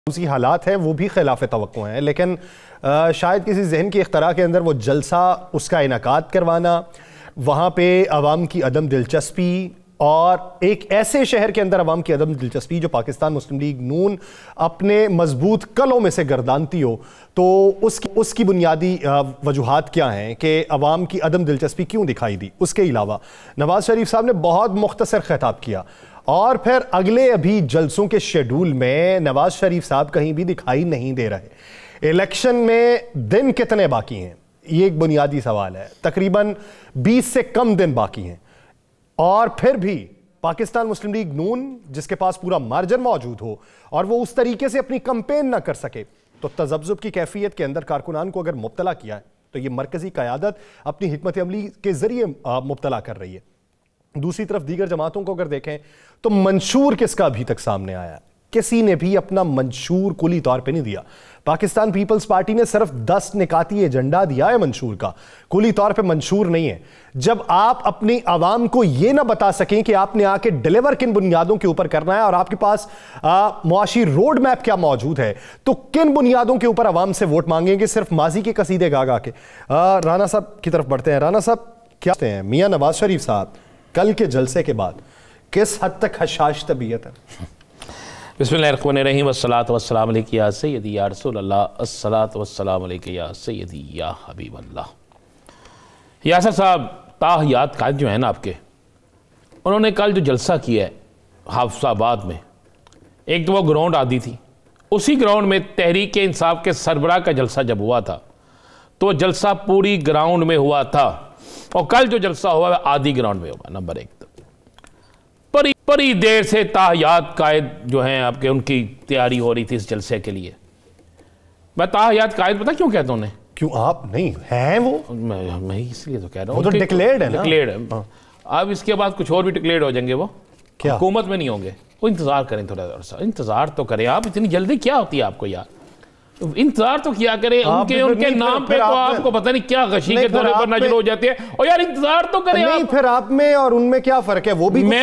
उसी हालात है वो भी खिलाफ तवक्को हैं, लेकिन शायद किसी जहन की इख्तरा के अंदर वो जलसा उसका इनकाद करवाना, वहाँ पे अवाम की अदम दिलचस्पी और एक ऐसे शहर के अंदर अवाम की अदम दिलचस्पी जो पाकिस्तान मुस्लिम लीग नून अपने मजबूत कलों में से गर्दानती हो, तो उसकी बुनियादी वजूहात क्या हैं कि अवाम की अदम दिलचस्पी क्यों दिखाई दी। उसके अलावा नवाज शरीफ साहब ने बहुत मुख्तसर खिताब किया और फिर अगले अभी जलसों के शेड्यूल में नवाज शरीफ साहब कहीं भी दिखाई नहीं दे रहे। इलेक्शन में दिन कितने बाकी हैं, ये एक बुनियादी सवाल है। तकरीबन 20 से कम दिन बाकी हैं और फिर भी पाकिस्तान मुस्लिम लीग नून जिसके पास पूरा मार्जिन मौजूद हो और वो उस तरीके से अपनी कंपेन ना कर सके, तो तजब्जुब की कैफियत के अंदर कारकुनान को अगर मुब्तला किया है तो ये मरकजी क़यादत अपनी हिकमत अमली के जरिए मुब्तला कर रही है। दूसरी तरफ दीगर जमातों को अगर देखें तो मंशूर किसका अभी तक सामने आया? किसी ने भी अपना मंशूर कुली तौर पे नहीं दिया। पाकिस्तान पीपल्स पार्टी ने सिर्फ 10 निकाती एजेंडा दिया है मंशूर का, कुली तौर पे मंशूर नहीं है। जब आप अपनी आवाम को यह ना बता सकें कि आपने आके डिलीवर किन बुनियादों के ऊपर करना है और आपके पास मुआशी रोड मैप क्या मौजूद है, तो किन बुनियादों के ऊपर आवाम से वोट मांगेंगे? सिर्फ माजी के कसीदे गा गा के। राना साहब की तरफ बढ़ते हैं। राना साहब क्या कहते हैं, मियां नवाज शरीफ साहब कल के जलसे के बाद किस हद तक हशाश तबीयत है? बिस्मिल्लाहिर्रहमानिर्रहीम वस्सलातु वस्सलाम अलैका या सय्यदी या रसूल अल्लाह अस्सलातु वस्सलाम अलैका या सय्यदी या हबीब अल्लाह। यासर साहब ताहियात कायद जो है ना आपके, उन्होंने कल जो जलसा किया है हाफिजाबाद में, एक तो वो ग्राउंड आदि थी, उसी ग्राउंड में तहरीक इंसाफ के सरबराह का जलसा जब हुआ था तो जलसा पूरी ग्राउंड में हुआ था और कल जो जलसा हुआ है आधी ग्राउंड में होगा। नंबर एक, तो बड़ी देर से ताहियात कायद जो हैं आपके, उनकी तैयारी हो रही थी इस जलसे के लिए। मैं ताहियात कायद पता क्यों कहता हूं उन्हें? क्यों आप नहीं हैं वो? मैं इसलिए तो कह रहा हूं, वो तो डिक्लेयर्ड है ना। डिक्लेयर्ड है। अब इसके बाद कुछ और भी डिक्लेयर्ड हो जाएंगे। वो क्या हुकूमत में नहीं होंगे? वो इंतजार करें, थोड़ा सा इंतजार तो करें। आप इतनी जल्दी क्या होती है आपको यार? इंतजार तो किया करें। उनके नाम पे तो आपको पता नहीं क्या गशी के दौरे पर नजर हो जाती है। और यार इंतजार तो करें आप। फिर आप में और उनमें क्या फर्क है? वो भी मुझ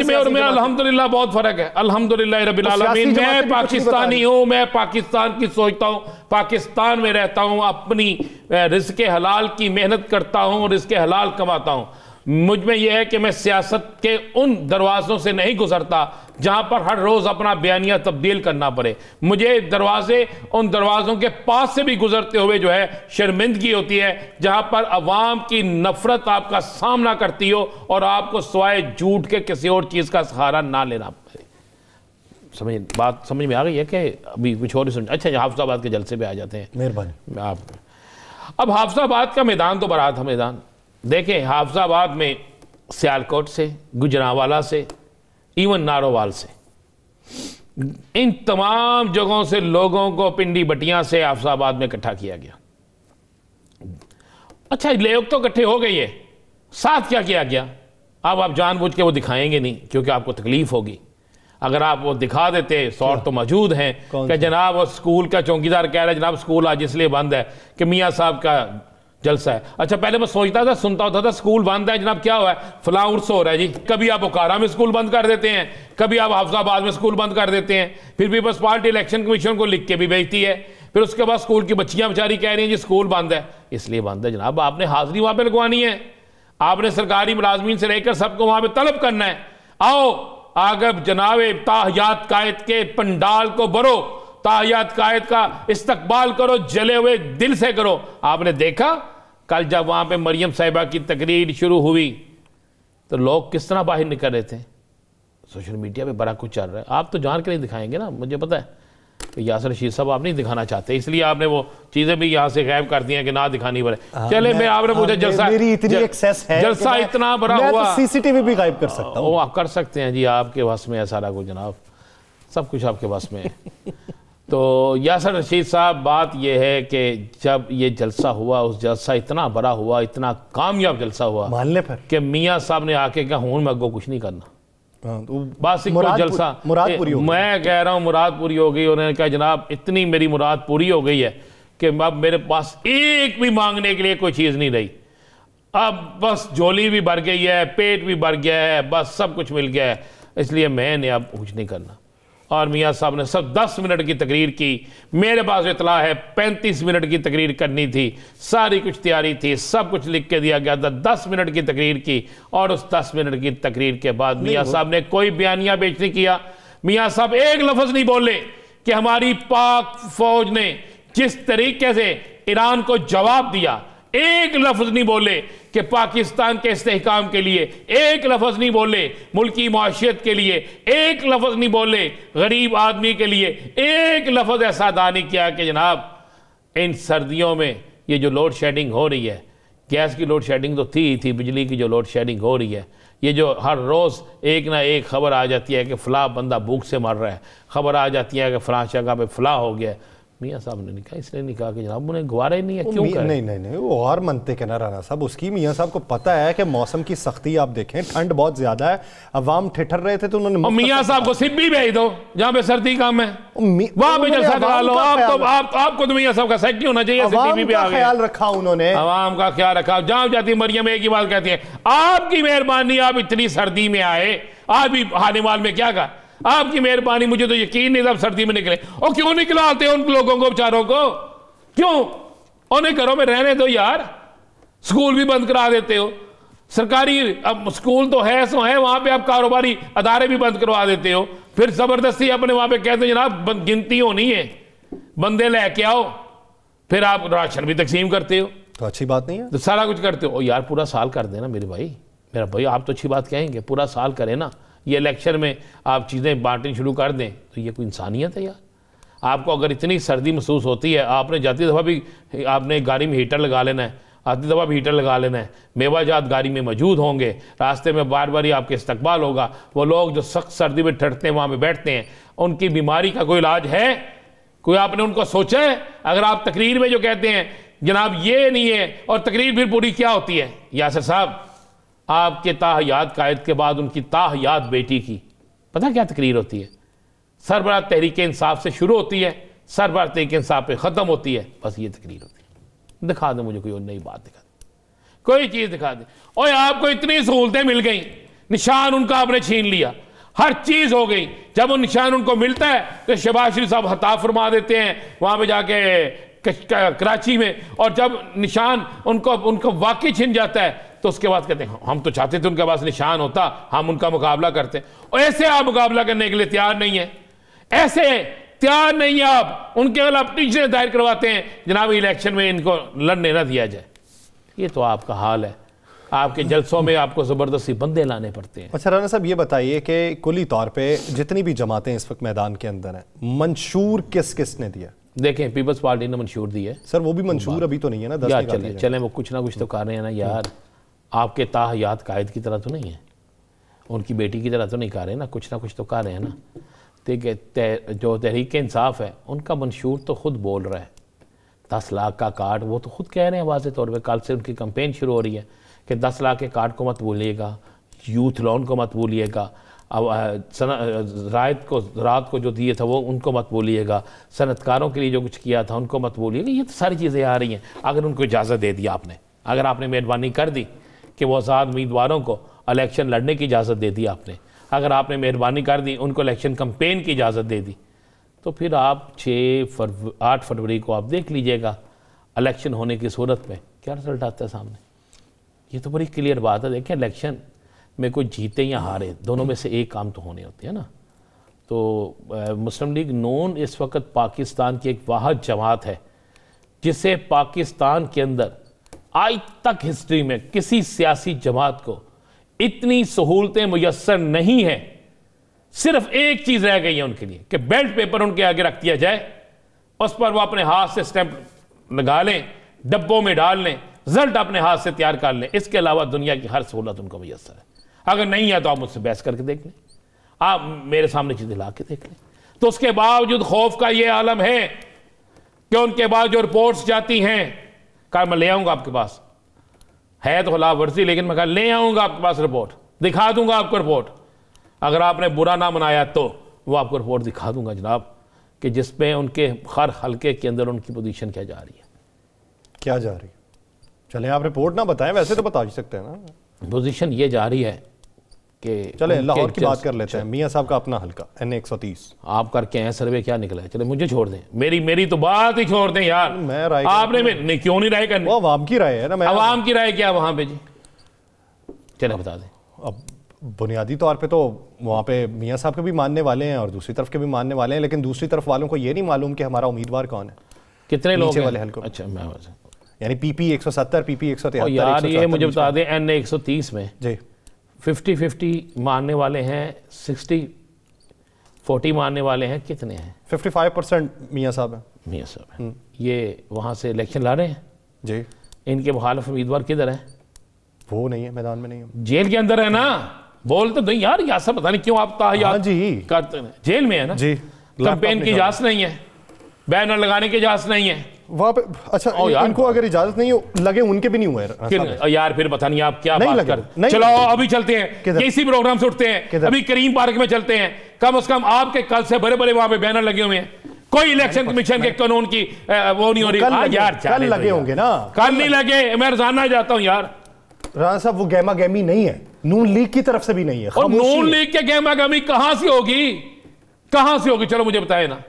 में और मैं अल्हम्दुलिल्लाह बहुत फर्क है। अल्हम्दुलिल्लाह रब्बिल आलमीन। मैं पाकिस्तानी हूं, मैं पाकिस्तान की सोचता हूं, पाकिस्तान में रहता हूं, अपनी रिज़्क़े हलाल की मेहनत करता हूं, रिज़्क़े हलाल कमाता हूं। मुझ में यह है कि मैं सियासत के उन दरवाज़ों से नहीं गुजरता जहां पर हर रोज़ अपना बयानिया तब्दील करना पड़े। मुझे दरवाजे, उन दरवाज़ों के पास से भी गुजरते हुए जो है शर्मिंदगी होती है, जहां पर अवाम की नफरत आपका सामना करती हो और आपको सिवाय झूठ के किसी और चीज़ का सहारा ना लेना पड़े। बात समझ में आ गई है कि अभी कुछ और ही समझ? अच्छा, हाफिजाबाद के जलसे पे आ जाते हैं। मेहरबानी। आप अब हाफिजाबाद का मैदान तो बड़ा था मैदान। देखें, हाफिजाबाद में सियालकोट से, गुजरांवाला से, इवन नारोवाल से, इन तमाम जगहों से लोगों को पिंडी बटियां से हाफिजाबाद में इकट्ठा किया गया। अच्छा, लोग तो इकट्ठे हो गए, ये साथ क्या किया गया? अब आप जानबूझ के वो दिखाएंगे नहीं क्योंकि आपको तकलीफ होगी। अगर आप वो दिखा देते, सौर तो मौजूद हैं कि जनाब वो स्कूल का चौकीदार कह रहा है जनाब स्कूल आज इसलिए बंद है कि मियाँ साहब का जलसा है। अच्छा, पहले मैं सोचता था, सुनता होता था स्कूल बंद है जनाब, क्या हुआ है? फलां उर्स हो रहा है जी। कभी आप बोकारा में स्कूल बंद कर देते हैं, कभी आप हाफिजाबाद में स्कूल बंद कर देते हैं, फिर पीपल्स पार्टी इलेक्शन कमीशन को लिख के भी भेजती है। फिर उसके बाद स्कूल की बच्चियां बेचारी कह रही हैं जी स्कूल बंद है। इसलिए बंद है जनाब, आपने हाजिरी वहां पर लगवानी है, आपने सरकारी मुलाजमीन से लेकर सबको वहां पर तलब करना है। आओ आगे जनाब ताहियात कायद के पंडाल को भरो, ताहियात कायद का इस्तकबाल करो, जले हुए दिल से करो। आपने देखा कल जब वहां पे मरियम साहिबा की तकरीर शुरू हुई तो लोग किस तरह बाहर निकल रहे थे। सोशल मीडिया पे बड़ा कुछ चल रहा है। आप तो जान के नहीं दिखाएंगे ना, मुझे पता है कि यासर रशीद साहब आप नहीं दिखाना चाहते, इसलिए आपने वो चीजें भी यहाँ से गायब कर दी हैं कि ना दिखानी पड़े। चले, मैं आपने पूछा जलसा जलसा इतना बड़ा हुआ, सीसीटीवी भी गायब कर सकता हूं। वो आप कर सकते हैं जी, आपके बस में है सारा कुछ जनाब, सब कुछ आपके बस में है। तो यासर रशीद साहब, बात यह है कि जब ये जलसा हुआ, उस जलसा इतना बड़ा हुआ, इतना कामयाब जलसा हुआ मानने पर कि मियाँ साहब ने आके कहा हूं मैं अगो कुछ नहीं करना, बस जलसा मुराद पूरी हो गई। मैं कह रहा हूँ मुराद पूरी हो गई। उन्होंने कहा जनाब इतनी मेरी मुराद पूरी हो गई है कि अब मेरे पास एक भी मांगने के लिए कोई चीज़ नहीं रही। अब बस झोली भी भर गई है, पेट भी भर गया है, बस सब कुछ मिल गया है, इसलिए मैंने अब कुछ नहीं करना। और मियाँ साहब ने सब 10 मिनट की तकरीर की। मेरे पास इतला है 35 मिनट की तकरीर करनी थी, सारी कुछ तैयारी थी, सब कुछ लिख के दिया गया था। 10 मिनट की तकरीर की और उस 10 मिनट की तकरीर के बाद मियाँ साहब ने कोई बयानिया पेश नहीं किया। मियाँ साहब एक लफ्ज़ नहीं बोले कि हमारी पाक फौज ने जिस तरीके से ईरान को जवाब दिया, एक लफ्ज़ नहीं बोले कि पाकिस्तान के इस्तेहकाम के लिए, एक लफ्ज़ नहीं बोले मुल्की मुआशियत के लिए, एक लफ्ज़ नहीं बोले गरीब आदमी के लिए, एक लफ्ज़ ऐसा अदा नहीं किया कि जनाब इन सर्दियों में ये जो लोड शेडिंग हो रही है, गैस की लोड शेडिंग तो थी, बिजली की जो लोड शेडिंग हो रही है, ये जो हर रोज़ एक ना एक खबर आ जाती है कि फ़लाँ बंदा भूख से मर रहा है, खबर आ जाती है कि फ़लाँ जगह पे फ़लाँ हो गया। मियाँ साहब ने नहीं कहा, इसलिए नहीं कहा कि जनाब उन्हें गवारा ही नहीं है, क्यों करें? नहीं वो और मनते के ना राना साहब, उसकी मियाँ साहब को पता है कि मौसम की सख्ती, आप देखें ठंड बहुत ज्यादा है, अवाम ठिठर रहे थे तो उन्होंने मियाँ साहब को सिब्बी भेज दो जहाँ पे सर्दी कम है, वहां पे जलसा करा लो। आपको तो मियाँ साहब का सेक्रेटरी होना चाहिए, सिब्बी पे आ गए। ख्याल रखा उन्होंने, अवाम का ख्याल रखा। जहाँ जाती मरियम एक ही बात कहती है, आपकी मेहरबानी, आप इतनी सर्दी में आए, आज भी हानिवाल में क्या कहा, आपकी मेहरबानी, मुझे तो यकीन नहीं था सर्दी में निकले। और क्यों निकलाते हो उन लोगों को, बेचारों को, क्यों? उन्हें घरों में रहने दो यार, स्कूल भी बंद करा देते हो। सरकारी अब स्कूल तो है सो है, वहां पे आप कारोबारी अदारे भी बंद करवा देते हो, फिर जबरदस्ती अपने वहां पे कहते हो जनाब गिनती होनी है, बंदे लेके आओ, फिर आप राशन भी तकसीम करते हो, तो अच्छी बात नहीं है, तो सारा कुछ करते हो। यार पूरा साल कर देना मेरे भाई, मेरा भाई आप तो अच्छी बात कहेंगे, पूरा साल करें ना। ये इलेक्शन में आप चीज़ें बांटनी शुरू कर दें तो ये कोई इंसानियत है यार? आपको अगर इतनी सर्दी महसूस होती है, आपने जाती दफ़ा भी आपने गाड़ी में हीटर लगा लेना है, आती दफ़ा भी हीटर लगा लेना है, मेवाजात गाड़ी में मौजूद होंगे, रास्ते में बार बार ही आपके इस्तकबाल होगा। वो लोग जो सख्त सर्दी में ठहरते हैं, वहाँ पे बैठते हैं, उनकी बीमारी का कोई इलाज है? कोई आपने उनको सोचा है? अगर आप तकरीर में जो कहते हैं जनाब ये नहीं है, और तकरीर फिर पूरी क्या होती है? यासिर साहब, आपके ताहयात कायद के बाद उनकी ताहयात बेटी की पता क्या तकरीर होती है? सरबराह तहरीक इंसाफ से शुरू होती है, सरबराह तहरीक इंसाफ पे ख़त्म होती है, बस ये तकरीर होती है। दिखा दे मुझे कोई और नई बात, दिखा दे, कोई चीज़ दिखा दे। और आपको इतनी सहूलतें मिल गई, निशान उनका आपने छीन लिया, हर चीज़ हो गई। जब वो निशान उनको मिलता है तो शहबाज शरीफ साहब हता फरमा देते हैं वहाँ पर जाके कराची में, और जब निशान उनको वाकई छिन जाता है तो उसके बाद कहते हैं हम तो चाहते थे उनके पास निशान होता, हम उनका मुकाबला करते। और ऐसे आप मुकाबला करने के लिए तैयार नहीं है, ऐसे तैयार नहीं है आप, उनके खिलाफ पिटीशन दायर करवाते हैं जनाब इलेक्शन में इनको लड़ने ना दिया जाए। ये तो आपका हाल है, आपके जलसों में आपको ज़बरदस्ती बंदे लाने पड़ते हैं। अच्छा राना साहब, ये बताइए कि कुली तौर पे जितनी भी जमातें इस वक्त मैदान के अंदर हैं, मंशूर किसने दिया? देखें, पीपल्स पार्टी ने मंशूर दी है सर, वो भी मंशूर अभी तो नहीं है ना, 10 यार चले वो कुछ ना कुछ तो कर रहे हैं ना यार। आपके ताहयात कायद की तरह तो नहीं है, उनकी बेटी की तरह तो नहीं कर रहे ना, कुछ ना कुछ तो कर रहे हैं ना। ठीक है, जो तहरीक इंसाफ है उनका मंशूर तो खुद बोल रहा है 10 लाख का कार्ड, वो तो खुद कह रहे हैं वाज़े तौर पे, कल से उनकी कैंपेन शुरू हो रही है कि 10 लाख के कार्ड को मत भूलिएगा, यूथ लोन को मत भूलिएगा, रात को जो दिए था वो उनको मत भूलिएगा, सनतकारों के लिए जो कुछ किया था उनको मत भूलिएगा। ये तो सारी चीज़ें आ रही हैं। अगर उनको इजाज़त दे दी आपने, अगर आपने मेहरबानी कर दी कि वो आज़ाद उम्मीदवारों को इलेक्शन लड़ने की इजाज़त दे दी आपने, अगर आपने मेहरबानी कर दी उनको इलेक्शन कैंपेन की इजाज़त दे दी, तो फिर आप 8 फरवरी को आप देख लीजिएगा इलेक्शन होने की सूरत में क्या रिजल्ट आता है सामने। ये तो बड़ी क्लियर बात है। देखें, इलेक्शन में कोई जीते या हारे, दोनों में से एक काम तो होने होते हैं ना। तो मुस्लिम लीग नून इस वक्त पाकिस्तान की एक वाहिद जमात है जिसे पाकिस्तान के अंदर आज तक हिस्ट्री में किसी सियासी जमात को इतनी सहूलतें मुयस्सर नहीं है। सिर्फ एक चीज़ रह गई है उनके लिए कि बेल्ट पेपर उनके आगे रख दिया जाए, उस पर वो अपने हाथ से स्टैंप लगा लें, डब्बों में डाल लें, रिजल्ट अपने हाथ से तैयार कर लें। इसके अलावा दुनिया की हर सहूलत उनको मुयस्सर है। अगर नहीं है तो आप मुझसे बहस करके देख लें, आप मेरे सामने चीज़ें ला के देख लें। तो उसके बावजूद खौफ का ये आलम है कि उनके बाद जो रिपोर्ट्स जाती हैं, कहा मैं ले आऊँगा आपके पास, है तो खिलाफ वर्जी, लेकिन मैं कहा ले आऊँगा आपके पास रिपोर्ट, दिखा दूंगा आपको रिपोर्ट। अगर आपने बुरा ना मनाया तो वो आपको रिपोर्ट दिखा दूंगा जनाब, कि जिसमें उनके हर हल्के के अंदर उनकी पोजीशन क्या जा रही है। क्या जा रही है? चले आप रिपोर्ट ना बताएं, वैसे तो बता ही सकते हैं ना। पोजीशन ये जा रही है कि चले लाहौर की बात कर लेते हैं। मियां साहब का अपना हल्का NA 130 आप करके हैं सर्वे, क्या निकला है? चले मुझे छोड़ दें, मेरी तो बात ही छोड़ दें यार। मैं राय आपने नहीं, क्यों नहीं राय करनी? वो अवाम की राय है ना। अवाम की राय क्या वहां पे जी? चले बता दें। अब बुनियादी तौर पे तो वहाँ पे मियां साहब के भी मानने वाले हैं और दूसरी तरफ के भी मानने वाले हैं, लेकिन दूसरी तरफ वालों को ये नहीं मालूम कि हमारा उम्मीदवार कौन है, कितने लोग वाले हल्कों। अच्छा, मैं यानी PP 170, PP 173। यार ये मुझे बता दें, NA 130 में जी 50-50 मानने वाले हैं, 60-40 मानने वाले हैं, कितने हैं? 55% मियां साहब है। मियां साहब है। ये वहाँ से इलेक्शन लड़ रहे हैं जी। इनके मुखालिफ उम्मीदवार किधर है? वो नहीं है, मैदान में नहीं है, जेल के अंदर है ना। बोल तो नहीं यार, यासर पता नहीं क्यों आप जी करते हैं, जेल में है ना जी। कैंपेन की इजाजत नहीं है, बैनर लगाने की इजाजत नहीं है वहाँ पे। अच्छा इनको अगर इजाजत नहीं हो, लगे उनके भी नहीं हुए यार, फिर पता नहीं आप क्या नहीं बात कर। चलो अभी चलते हैं, इसी प्रोग्राम से उठते हैं, अभी करीम पार्क में चलते हैं। कम से कम आपके कल से बड़े बड़े वहां पे बैनर लगे हुए हैं, कोई इलेक्शन कमीशन के कानून की वो नहीं हो रही यार। कल लगे होंगे ना? कल नहीं लगे, मैं रोजाना जाता हूँ यार। राणा साहब वो गहमा गहमी नहीं है, नून लीग की तरफ से भी नहीं है। और नून लीग के गहमा गहमी कहां से होगी? कहां से होगी? चलो मुझे बताए ना,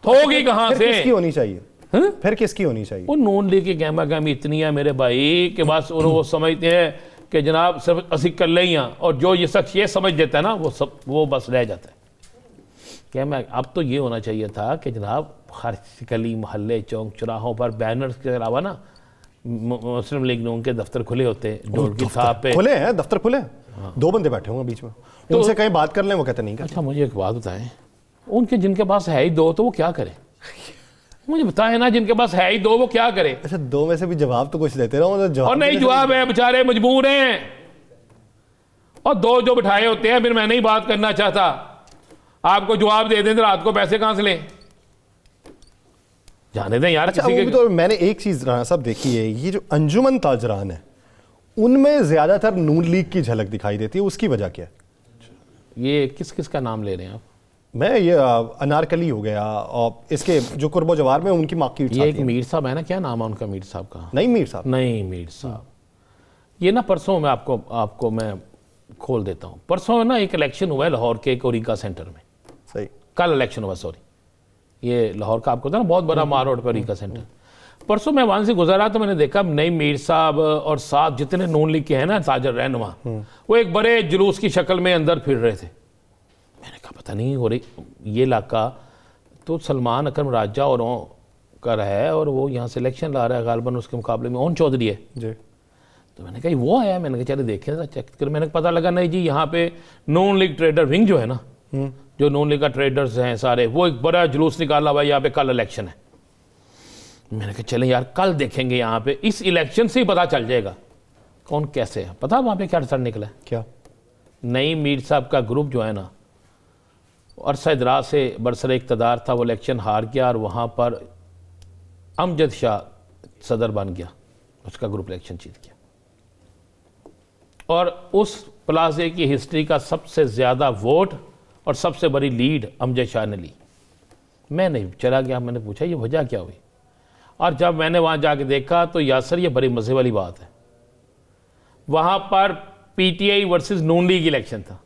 होगी कहां से? किसकी होनी चाहिए? फिर किसकी होनी चाहिए? वो नून लीग की गहमा गहमी इतनी है मेरे भाई कि बस वो समझते हैं कि जनाब सिर्फ असी कर ले, और जो ये शख्स ये समझ देता है ना, वो बस रह जाता है। क्या मैं अब तो ये होना चाहिए था कि जनाब हर गली मोहल्ले चौक चौराहों पर बैनर्स के अलावा ना मुस्लिम लीग नून के दफ्तर खुले होते हैं। ढोलकी साहब पे खुले हैं दफ्तर, खुले हैं। 2 बंदे बैठे होंगे बीच में, तो उनसे कहीं बात कर लें, वो कहते नहीं करते। अच्छा मुझे एक बात बताएं, उनके जिनके पास है ही 2 तो वो क्या करें? मुझे बताएं ना, जिनके पास है ही 2 वो क्या करे? अच्छा 2 में से भी जवाब तो कुछ देते रहो। और नहीं जवाब है, बेचारे मजबूर हैं। और 2 जो बिठाए होते हैं, फिर मैं नहीं बात करना चाहता, आपको जवाब दे दें तो रात को पैसे कहां से लें? जाने दें यार। अच्छा, किसी के तो मैंने एक चीज राणा साहब देखी है, ये जो अंजुमन ताजरान है उनमें ज्यादातर नून लीग की झलक दिखाई देती है, उसकी वजह क्या है? ये किस किस का नाम ले रहे हैं आप? मैं ये अनारकली हो गया, और इसके जो कुर्बो जवार में उनकी मार्केट, ये एक मीर साहब है ना, क्या नाम है उनका? मीर साहब का? नहीं मीर साहब, नहीं मीर साहब। ये ना परसों में आपको मैं खोल देता हूँ। परसों ना एक इलेक्शन हुआ है लाहौर के कोरिका सेंटर में। सही, कल इलेक्शन हुआ, सॉरी, ये लाहौर का आपको था ना, बहुत बड़ा मार रोड पर कोरिका सेंटर। परसों मैं वहां से गुजरा तो मैंने देखा नई मीर साहब और साथ जितने नून लीग के हैं ना ताजर रहनुमा, वो एक बड़े जुलूस की शक्ल में अंदर फिर रहे थे। मैंने कहा पता नहीं हो रही, ये इलाका तो सलमान अकरम राजा और का है, और वो यहाँ से इलेक्शन ला रहा है, गालबन उसके मुकाबले में ओन चौधरी है जी। तो मैंने कहा वो आया, मैंने कहा चले देखें जरा, चेक कर। मैंने पता लगा नहीं जी, यहाँ पे नून लीग ट्रेडर विंग जो है ना, जो नून लीग का ट्रेडर्स हैं सारे, वो एक बड़ा जुलूस निकाला हुआ है, यहाँ पे कल इलेक्शन है। मैंने कहा चले यार कल देखेंगे, यहाँ पे इस इलेक्शन से ही पता चल जाएगा कौन कैसे है। पता वहाँ पे क्या रिजल्ट निकला? क्या? नई मीर साहब का ग्रुप जो है ना, अरसा दराज से बरसर इक़्तिदार था, वो इलेक्शन हार गया और वहाँ पर अमजद शाह सदर बन गया, उसका ग्रुप इलेक्शन जीत गया। और उस प्लाजे की हिस्ट्री का सबसे ज़्यादा वोट और सबसे बड़ी लीड अमजद शाह ने ली। मैं नहीं चला गया, मैंने पूछा ये वजह क्या हुई, और जब मैंने वहाँ जाके देखा तो यासर ये बड़ी मज़े वाली बात है, वहाँ पर PTI वर्सेस नून लीग इलेक्शन था।